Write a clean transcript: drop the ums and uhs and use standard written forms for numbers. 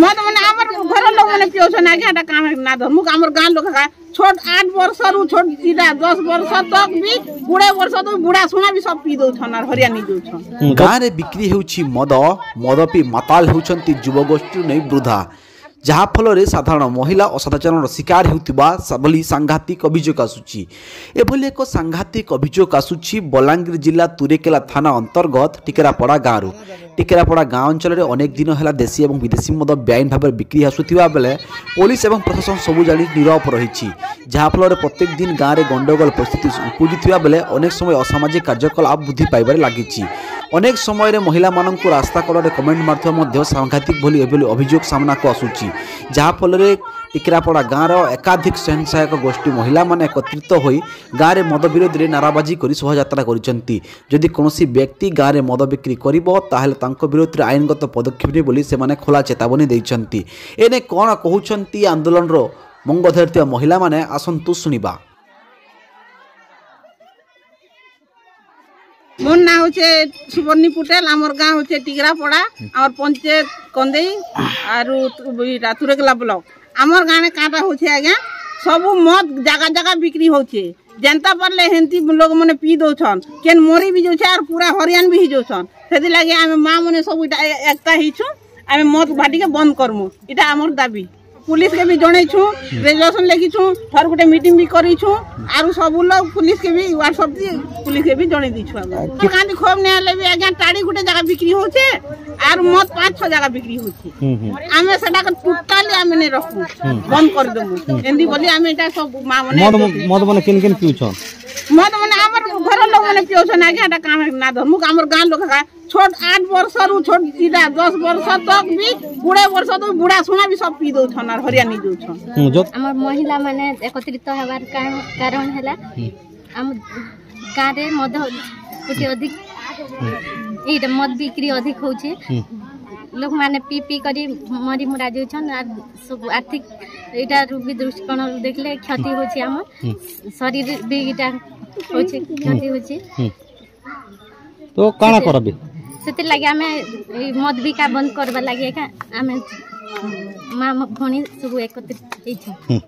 मत माने हमर घर लोग माने पियोछन आगे एटा काम ना धर मुक हमर गां लोग का छोट 8 वर्ष रु छोट इटा 10 वर्ष तक भी बुढ़े वर्ष तो बुढ़ा सुना भी सब पी दउछन और हरियाणी दउछन। गाँ रे बिक्री हेउछि मद पी माताल हेउछंती युवगोष्ठी नै वृद्धा जहाँ फल साधारण महिला असदाचरण शिकार होता बोली सांघातिक अभियोग आसूची। एभली एक सांघातिक अभियोग आसूची बलांगीर जिला तुरेकेला थाना अंतर्गत टिकेरापड़ा गाँव। टिकेरापड़ा गाँव अंचल में अनेक दिन है देशी और विदेशी मद बेआईन भाव में बिक्री आसुवा बेले पुलिस और प्रशासन सबू जानी नीरव रही जहाँ फल प्रत्येक दिन गाँव में गंडगोल परिस्थिति उपजुवा बेले अनेक समय असामाजिक कार्यकलाप वृद्धि पाइबार लगी। अनेक समय महिला मानक रास्ता कड़े कमेंट मार्फत सांघातिक भली अभियोग सामना को आसूची जहाँ फल टिकेरापड़ा गाँव एकाधिक स्वयंसहायक गोष्ठी महिला माने एकत्रित होई गाँव में मद विरोध में नाराबाजी कर शोभायात्रा करिसेंती। जदि कोनोसी व्यक्ति गाँव में मद बिक्री करिबो ताहेले तांको विरोध में आईनगत पदक्षेप ने बोली सेमाने खोला चेतावनी देइछंती। एने कोन कहउछंती आंदोलन रो मंग धरथिया महिला माने आसंतु सुनिबा। मोर ना होचे सुवर्णी पुटेल आमर गाँव होचे टिकेरापड़ा और पंचायत कंदेई आरु तुरेकेला ब्लॉक आमर गाँव में काटा होचे आज्ञा सब मद जगह जगह बिक्री होचे जनता पारले हेंती लोग माने पी दउछन केन मोरी भी जोछे और पूरा हरियाण भी जोछन सेति लागे आमे मां माने सब इटा एकता हिछु आमे मद भाटी के बंद करमु इटा हमर दाबी। पुलिस के भी जणै छु रेजोल्यूशन लेखि छु थर गुटे मीटिंग भी करी छु आरु सब लोग पुलिस के भी व्हाट्सएप दी पुलिस के भी जणै दी छु आगे कांदी खोब ने ले भी आगे टाड़ी गुटे जगह बिक्री होचे आर मद 5-6 जगह बिक्री होचे आमे सेटा के टोटली आमे ने रखू बंद कर देमु एंदी बोली आमे एटा सब मां माने मद माने किन किन पिउछन मद माने हमर घर लोग माने पियोछन आगे एटा काम ना धर मुक हमर गां लोग का छोट 8 वर्ष रु छोट इटा 10 वर्ष तक भी बुढ़े वर्ष तो बुढ़ा सुना भी सब पी दउछन और हरियाणी दउछन। हमर महिला माने एकत्रित होबार कारण हैला हम गाँ रे मद कुछ अधिक इटा मद बिक्री अधिक होचे लोग माने पी पी करी मरी मुरा जाउछन आ सब आर्थिक इटा रोगी दृष्टिकोण देखले क्षति होचे हमर शरीर भी इटा होचे क्षति होचे तो काना करबे सेते लागि हमें मद बिका बंद करबा लागि आमे मां भणी सब एकत्रित होइछ।